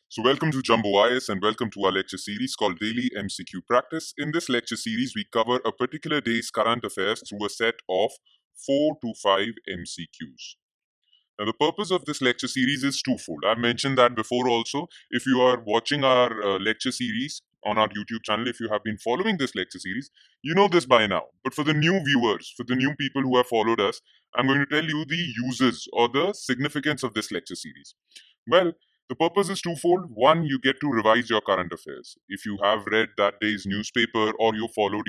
So, welcome to Jumbo IS and welcome to our lecture series called Daily MCQ Practice. In this lecture series, we cover a particular day's current affairs through a set of 4 to 5 MCQs. Now, the purpose of this lecture series is twofold. I've mentioned that before also. If you are watching our lecture series on our YouTube channel, if you have been following this lecture series, you know this by now. But for the new viewers, for the new people who have followed us, I'm going to tell you the uses or the significance of this lecture series. Well, the purpose is twofold. One, you get to revise your current affairs. If you have read that day's newspaper, or you followed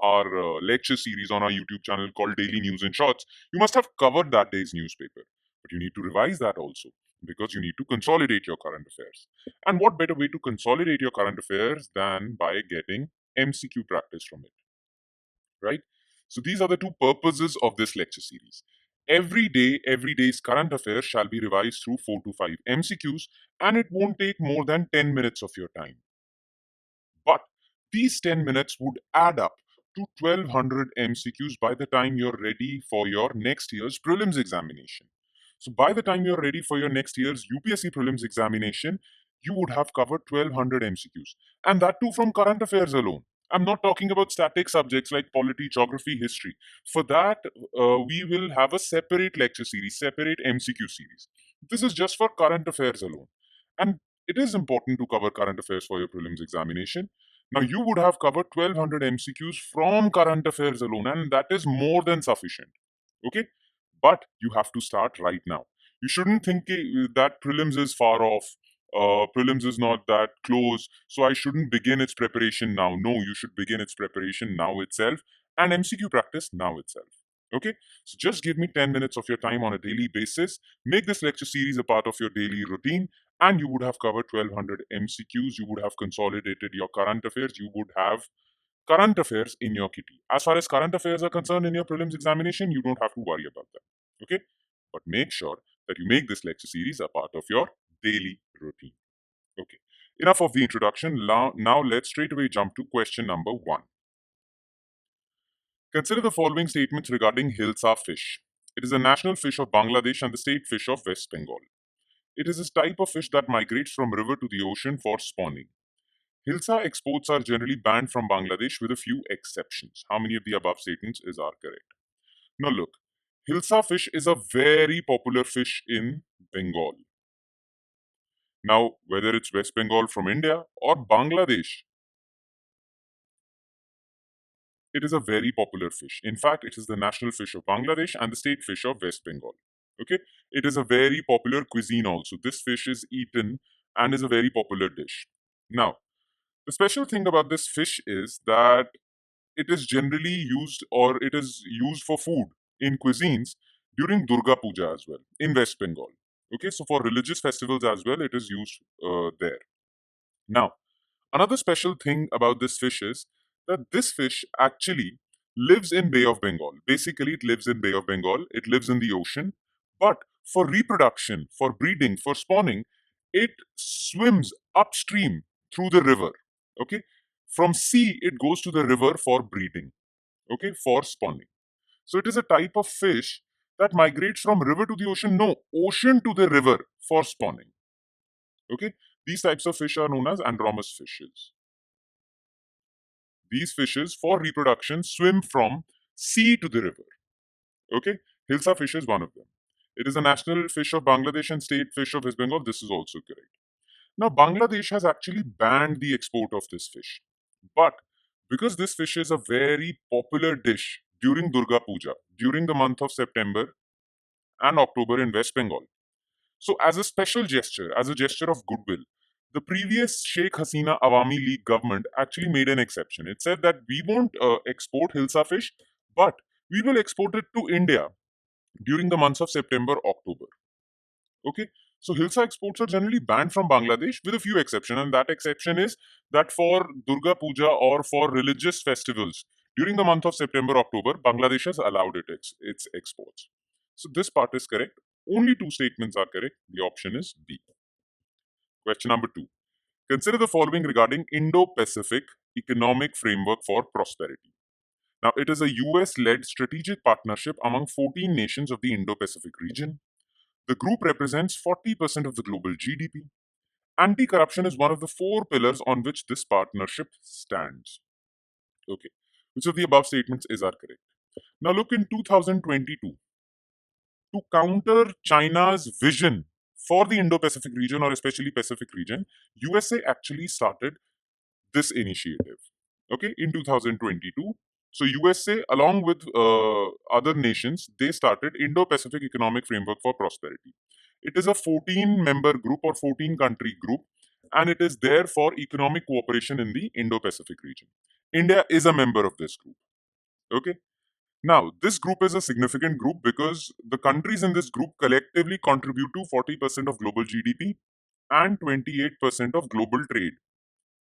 our lecture series on our YouTube channel called Daily News in Shorts, you must have covered that day's newspaper. But you need to revise that also because you need to consolidate your current affairs. And what better way to consolidate your current affairs than by getting MCQ practice from it, right? So these are the two purposes of this lecture series. Every day's current affairs shall be revised through 4 to 5 MCQs, and it won't take more than 10 minutes of your time. But these 10 minutes would add up to 1200 MCQs by the time you're ready for your next year's prelims examination. So by the time you're ready for your next year's UPSC Prelims Examination, you would have covered 1200 MCQs. And that too from current affairs alone. I'm not talking about static subjects like polity, geography, history. For that, we will have a separate lecture series, separate MCQ series. This is just for current affairs alone. And it is important to cover current affairs for your prelims examination. Now, you would have covered 1200 MCQs from current affairs alone, and that is more than sufficient. Okay? But you have to start right now. You shouldn't think that prelims is far off. Prelims is not that close, so I shouldn't begin its preparation now. No, you should begin its preparation now itself and MCQ practice now itself. Okay? So just give me 10 minutes of your time on a daily basis. Make this lecture series a part of your daily routine, and you would have covered 1200 MCQs. You would have consolidated your current affairs. You would have current affairs in your kitty. As far as current affairs are concerned in your prelims examination, you don't have to worry about them. Okay? But make sure that you make this lecture series a part of your daily routine. Okay. Enough of the introduction. Now let's straight away jump to question number 1. Consider the following statements regarding Hilsa fish. It is a national fish of Bangladesh and the state fish of West Bengal. It is a type of fish that migrates from river to the ocean for spawning. Hilsa exports are generally banned from Bangladesh with a few exceptions. How many of the above statements are correct? Now look, Hilsa fish is a very popular fish in Bengal. Now, whether it's West Bengal from India or Bangladesh, it is a very popular fish. In fact, it is the national fish of Bangladesh and the state fish of West Bengal. Okay, it is a very popular cuisine also. This fish is eaten and is a very popular dish. Now, the special thing about this fish is that it is generally used or it is used for food in cuisines during Durga Puja as well in West Bengal. Okay, so for religious festivals as well, it is used there. Now, another special thing about this fish is that this fish actually lives in Bay of Bengal. Basically, it lives in Bay of Bengal. It lives in the ocean, but for reproduction, for breeding, for spawning, it swims upstream through the river. Okay, from sea it goes to the river for breeding. Okay, for spawning. So it is a type of fish that migrates from river to the ocean. No, ocean to the river for spawning. Okay, these types of fish are known as andromous fishes. These fishes, for reproduction, swim from sea to the river. Okay, Hilsa fish is one of them. It is a national fish of Bangladesh and state fish of West Bengal. This is also correct. Now, Bangladesh has actually banned the export of this fish. But because this fish is a very popular dish during Durga Puja, during the month of September and October in West Bengal, so as a special gesture, as a gesture of goodwill, the previous Sheikh Hasina Awami League government actually made an exception. It said that we won't export Hilsa fish, but we will export it to India during the months of September, October. Okay, so Hilsa exports are generally banned from Bangladesh with a few exceptions, and that exception is that for Durga Puja or for religious festivals during the month of September, October, Bangladesh has allowed its exports. So this part is correct. Only two statements are correct. The option is B. Question number 2. Consider the following regarding Indo-Pacific Economic Framework for Prosperity. Now, it is a US-led strategic partnership among 14 nations of the Indo-Pacific region. The group represents 40% of the global GDP. Anti-corruption is one of the four pillars on which this partnership stands. Okay. Which of the above statements is are correct? Now look, in 2022, to counter China's vision for the Indo-Pacific region, or especially Pacific region, USA actually started this initiative. Okay, in 2022. So USA, along with other nations, they started Indo-Pacific Economic Framework for Prosperity. It is a 14-member group or 14-country group, and it is there for economic cooperation in the Indo-Pacific region. India is a member of this group. Okay. Now, this group is a significant group because the countries in this group collectively contribute to 40% of global GDP and 28% of global trade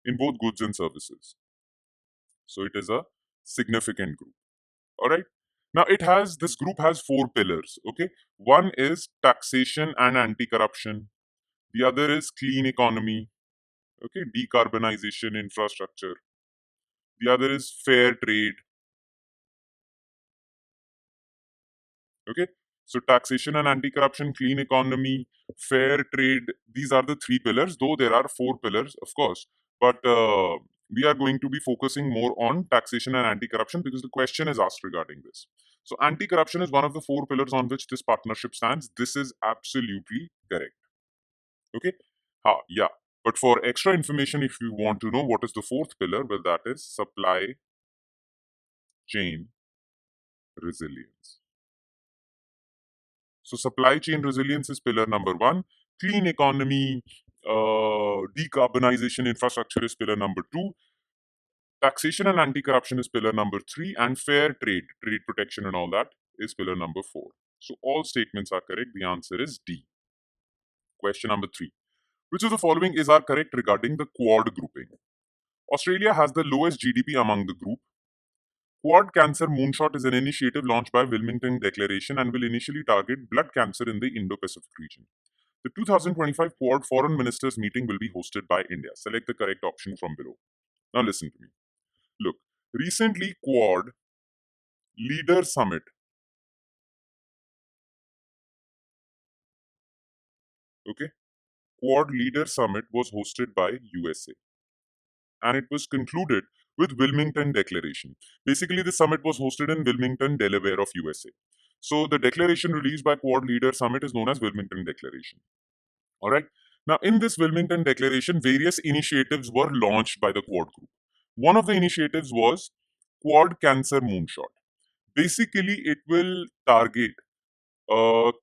in both goods and services. So it is a significant group. All right. Now this group has four pillars. Okay. One is taxation and anti-corruption. The other is clean economy. Okay. Decarbonization, infrastructure. The other is fair trade. Okay. So taxation and anti-corruption, clean economy, fair trade. These are the three pillars, though there are four pillars, of course. But we are going to be focusing more on taxation and anti-corruption because the question is asked regarding this. So anti-corruption is one of the four pillars on which this partnership stands. This is absolutely correct. Okay. Yeah. But for extra information, if you want to know what is the fourth pillar, well, that is supply chain resilience. So supply chain resilience is pillar number one. Clean economy, decarbonization infrastructure is pillar number two. Taxation and anti-corruption is pillar number three. And fair trade, trade protection and all that is pillar number four. So all statements are correct. The answer is D. Question number three. Which of the following is are correct regarding the Quad grouping? Australia has the lowest GDP among the group. Quad Cancer Moonshot is an initiative launched by Wilmington Declaration and will initially target blood cancer in the Indo-Pacific region. The 2025 Quad Foreign Ministers meeting will be hosted by India. Select the correct option from below. Now listen to me. Look, recently Quad Leader Summit, okay, Quad Leader Summit was hosted by USA and it was concluded with Wilmington Declaration. Basically, the summit was hosted in Wilmington, Delaware of USA. So the declaration released by Quad Leader Summit is known as Wilmington Declaration. All right. Now, in this Wilmington Declaration, various initiatives were launched by the Quad Group. One of the initiatives was Quad Cancer Moonshot. Basically, it will target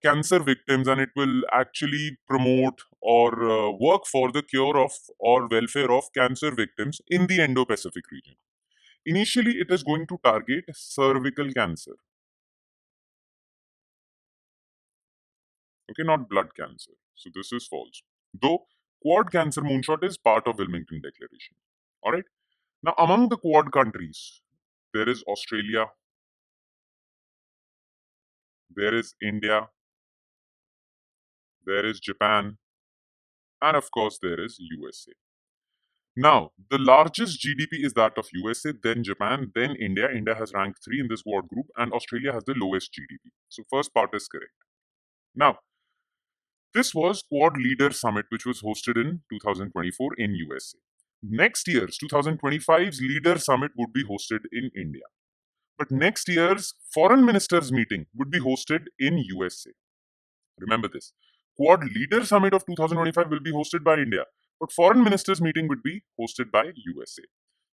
cancer victims and it will actually promote or work for the cure of or welfare of cancer victims in the Indo-Pacific region. Initially, it is going to target cervical cancer. Okay, not blood cancer. So this is false. Though Quad Cancer Moonshot is part of Wilmington Declaration. All right. Now, among the Quad countries, there is Australia, there is India, there is Japan, and of course, there is USA. Now, the largest GDP is that of USA, then Japan, then India. India has ranked 3 in this Quad group, and Australia has the lowest GDP. So, first part is correct. Now, this was Quad Leader Summit, which was hosted in 2024 in USA. Next year's 2025's Leader Summit would be hosted in India. But next year's Foreign Ministers meeting would be hosted in USA. Remember this. Quad Leader Summit of 2025 will be hosted by India, but Foreign Ministers meeting would be hosted by USA.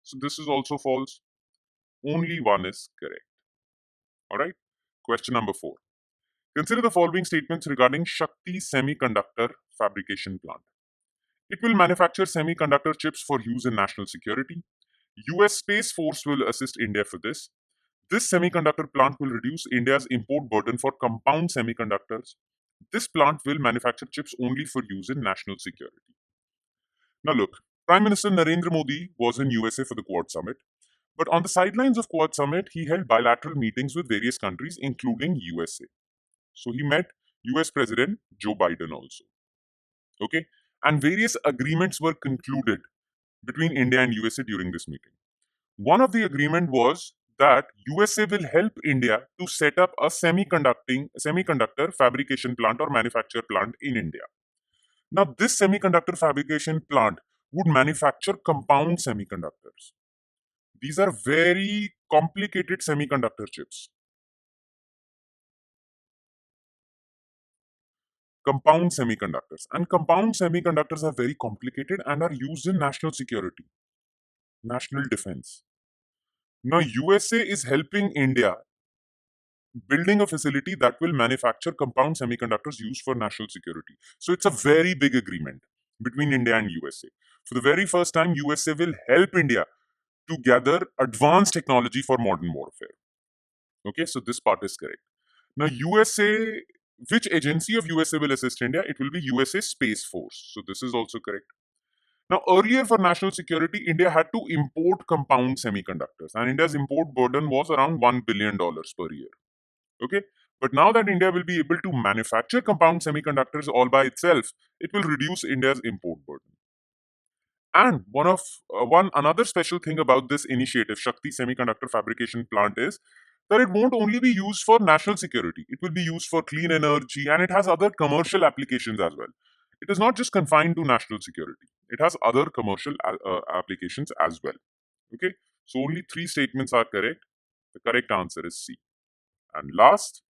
So this is also false. Only one is correct. All right. Question number 4. Consider the following statements regarding Shakti Semiconductor Fabrication Plant. It will manufacture semiconductor chips for use in national security. US Space Force will assist India for this. This semiconductor plant will reduce India's import burden for compound semiconductors. This plant will manufacture chips only for use in national security. Now look, Prime Minister Narendra Modi was in USA for the Quad Summit. But on the sidelines of Quad Summit, he held bilateral meetings with various countries, including USA. So he met US President Joe Biden also. Okay? And various agreements were concluded between India and USA during this meeting. One of the agreement was that USA will help India to set up a semiconductor fabrication plant or manufacture plant in India. Now, this semiconductor fabrication plant would manufacture compound semiconductors. These are very complicated semiconductor chips. Compound semiconductors. And compound semiconductors are very complicated and are used in national security, national defense. Now, USA is helping India building a facility that will manufacture compound semiconductors used for national security. So it's a very big agreement between India and USA. For the very first time, USA will help India to gather advanced technology for modern warfare. Okay, so this part is correct. Now, USA, which agency of USA will assist India? It will be USA Space Force. So this is also correct. Now, earlier for national security, India had to import compound semiconductors, and India's import burden was around $1 billion per year. Okay, but now that India will be able to manufacture compound semiconductors all by itself, it will reduce India's import burden. And one another special thing about this initiative, Shakti Semiconductor Fabrication Plant, is that it won't only be used for national security. It will be used for clean energy, and it has other commercial applications as well. It is not just confined to national security. It has other commercial applications as well. Okay, so only 3 statements are correct. The correct answer is C. And last,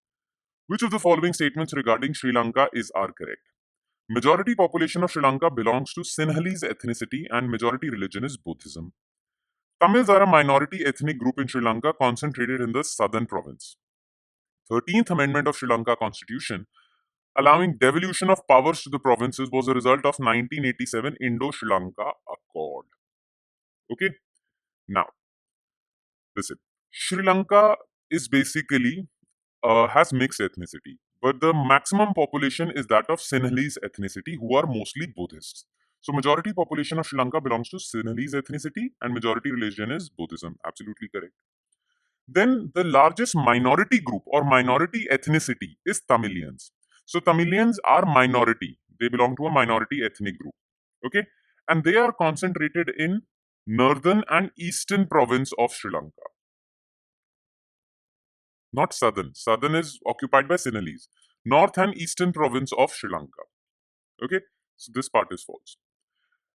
which of the following statements regarding Sri Lanka are correct? Majority population of Sri Lanka belongs to Sinhalese ethnicity and majority religion is Buddhism. Tamils are a minority ethnic group in Sri Lanka concentrated in the southern province. 13th Amendment of Sri Lanka Constitution allowing devolution of powers to the provinces was a result of 1987 Indo-Sri Lanka Accord. Okay, now listen. Sri Lanka is basically has mixed ethnicity, but the maximum population is that of Sinhalese ethnicity, who are mostly Buddhists. So, majority population of Sri Lanka belongs to Sinhalese ethnicity, and majority religion is Buddhism. Absolutely correct. Then, the largest minority group or minority ethnicity is Tamilians. So, Tamilians are minority; they belong to a minority ethnic group. Okay, and they are concentrated in northern and eastern province of Sri Lanka. Not southern. Southern is occupied by Sinhalese. North and eastern province of Sri Lanka. Okay, so this part is false.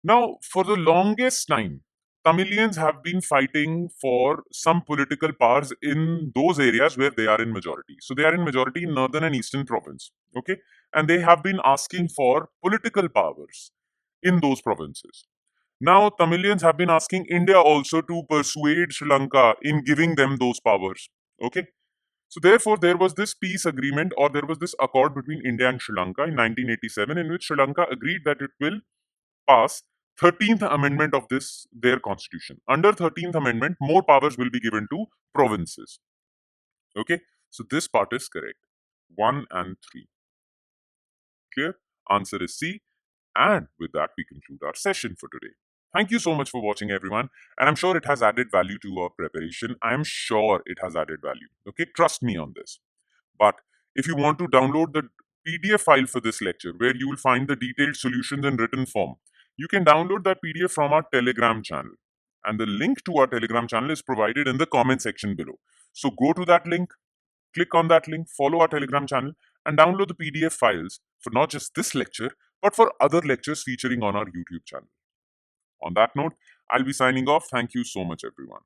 Now, for the longest time, Tamilians have been fighting for some political powers in those areas where they are in majority. So they are in majority in northern and eastern province. Okay, and they have been asking for political powers in those provinces. Now, Tamilians have been asking India also to persuade Sri Lanka in giving them those powers. Okay, so therefore, there was this peace agreement or there was this accord between India and Sri Lanka in 1987 in which Sri Lanka agreed that it will pass 13th amendment of their constitution. Under 13th amendment, more powers will be given to provinces. Okay, so this part is correct. 1 and 3. Clear? Answer is C. And with that, we conclude our session for today. Thank you so much for watching, everyone. And I'm sure it has added value to our preparation. I am sure it has added value. Okay, trust me on this. But if you want to download the PDF file for this lecture, where you will find the detailed solutions in written form, you can download that PDF from our Telegram channel. And the link to our Telegram channel is provided in the comment section below. So go to that link, click on that link, follow our Telegram channel, and download the PDF files for not just this lecture, but for other lectures featuring on our YouTube channel. On that note, I'll be signing off. Thank you so much, everyone.